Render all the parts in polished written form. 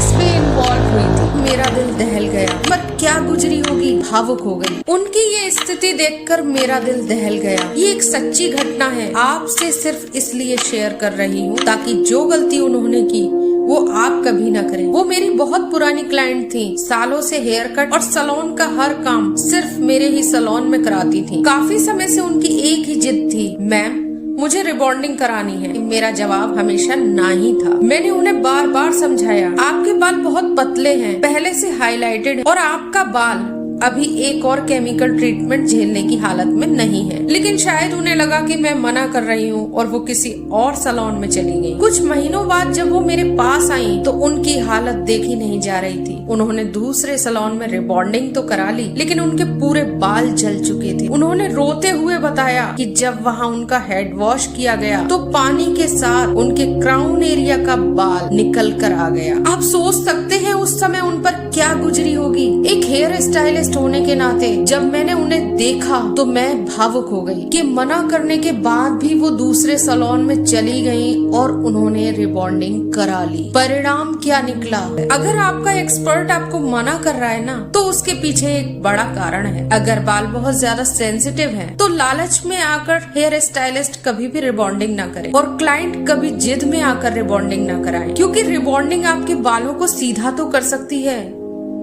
Police भी involve हुई थी। मेरा दिल दहल गया, पर क्या गुजरी होगी, भावुक हो गई। उनकी ये स्थिति देखकर मेरा दिल दहल गया। ये एक सच्ची घटना है, आपसे सिर्फ इसलिए शेयर कर रही हूँ ताकि जो गलती उन्होंने की वो आप कभी ना करें। वो मेरी बहुत पुरानी क्लाइंट थी, सालों से हेयर कट और सैलून का हर काम सिर्फ मेरे ही सैलून में कराती थी। काफी समय से उनकी एक ही जिद थी, मैम मुझे रिबॉन्डिंग करानी है। मेरा जवाब हमेशा ना ही था। मैंने उन्हें बार बार समझाया, आपके बाल बहुत पतले हैं, पहले से हाईलाइटेड, और आपका बाल अभी एक और केमिकल ट्रीटमेंट झेलने की हालत में नहीं है। लेकिन शायद उन्हें लगा कि मैं मना कर रही हूँ और वो किसी और सैलून में चली गई। कुछ महीनों बाद जब वो मेरे पास आई तो उनकी हालत देखी नहीं जा रही थी। उन्होंने दूसरे सैलून में रिबॉन्डिंग तो करा ली, लेकिन उनके पूरे बाल जल चुके थे। उन्होंने रोते हुए बताया कि जब वहाँ उनका हेड वॉश किया गया तो पानी के साथ उनके क्राउन एरिया का बाल निकल कर आ गया। आप सोच सकते हैं उस समय उन पर क्या गुजरी होगी। एक हेयर स्टाइलिस्ट होने के नाते जब मैंने उन्हें देखा तो मैं भावुक हो गई कि मना करने के बाद भी वो दूसरे सैलून में चली गई और उन्होंने रिबॉन्डिंग करा ली। परिणाम क्या निकला? अगर आपका एक्सपर्ट आपको मना कर रहा है ना, तो उसके पीछे एक बड़ा कारण है। अगर बाल बहुत ज्यादा सेंसिटिव है तो लालच में आकर हेयर स्टाइलिस्ट कभी भी रिबॉन्डिंग ना करे और क्लाइंट कभी जिद में आकर रिबॉन्डिंग ना कराए, क्योंकि रिबॉन्डिंग आपके बालों को सीधा तो कर सकती है,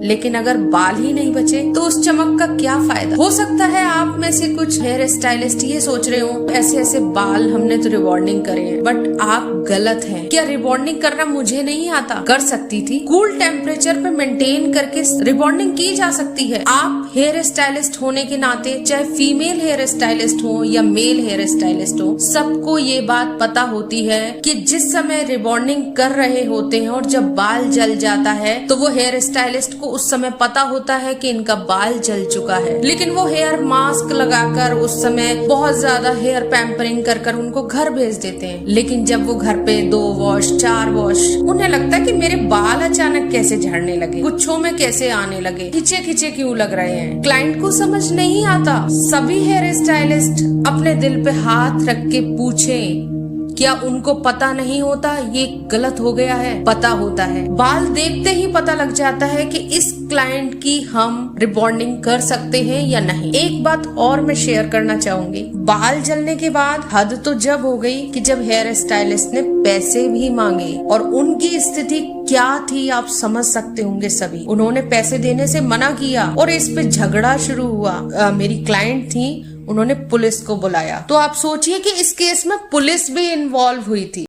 लेकिन अगर बाल ही नहीं बचे तो उस चमक का क्या फायदा। हो सकता है आप में से कुछ हेयर स्टाइलिस्ट ये सोच रहे हो, ऐसे ऐसे बाल हमने तो रिबॉन्डिंग करे हैं, बट आप गलत हैं। क्या रिबॉन्डिंग करना मुझे नहीं आता? कर सकती थी। कूल टेम्परेचर पे मेंटेन करके रिबॉन्डिंग की जा सकती है। आप हेयर स्टाइलिस्ट होने के नाते, चाहे फीमेल हेयर स्टाइलिस्ट हो या मेल हेयर स्टाइलिस्ट हो, सबको ये बात पता होती है कि जिस समय रिबॉन्डिंग कर रहे होते हैं और जब बाल जल जाता है तो वो हेयर स्टाइलिस्ट को उस समय पता होता है कि इनका बाल जल चुका है, लेकिन वो हेयर मास्क लगाकर उस समय बहुत ज्यादा हेयर पैम्परिंग कर उनको घर भेज देते हैं। लेकिन जब वो घर पे 2 वॉश 4 वॉश, उन्हें लगता है कि मेरे बाल अचानक कैसे झड़ने लगे, गुच्छों में कैसे आने लगे, खिंचे खिंचे क्यों लग रहे हैं। क्लाइंट को समझ नहीं आता। सभी हेयर स्टाइलिस्ट अपने दिल पे हाथ रख के पूछें, क्या उनको पता नहीं होता ये गलत हो गया है? पता होता है। बाल देखते ही पता लग जाता है कि इस क्लाइंट की हम रिबॉन्डिंग कर सकते हैं या नहीं। एक बात और मैं शेयर करना चाहूंगी, बाल जलने के बाद हद तो जब हो गई कि जब हेयर स्टाइलिस्ट ने पैसे भी मांगे, और उनकी स्थिति क्या थी आप समझ सकते होंगे सभी। उन्होंने पैसे देने से मना किया और इस पे झगड़ा शुरू हुआ। मेरी क्लाइंट थी, उन्होंने पुलिस को बुलाया। तो आप सोचिए कि इस केस में पुलिस भी इन्वॉल्व हुई थी।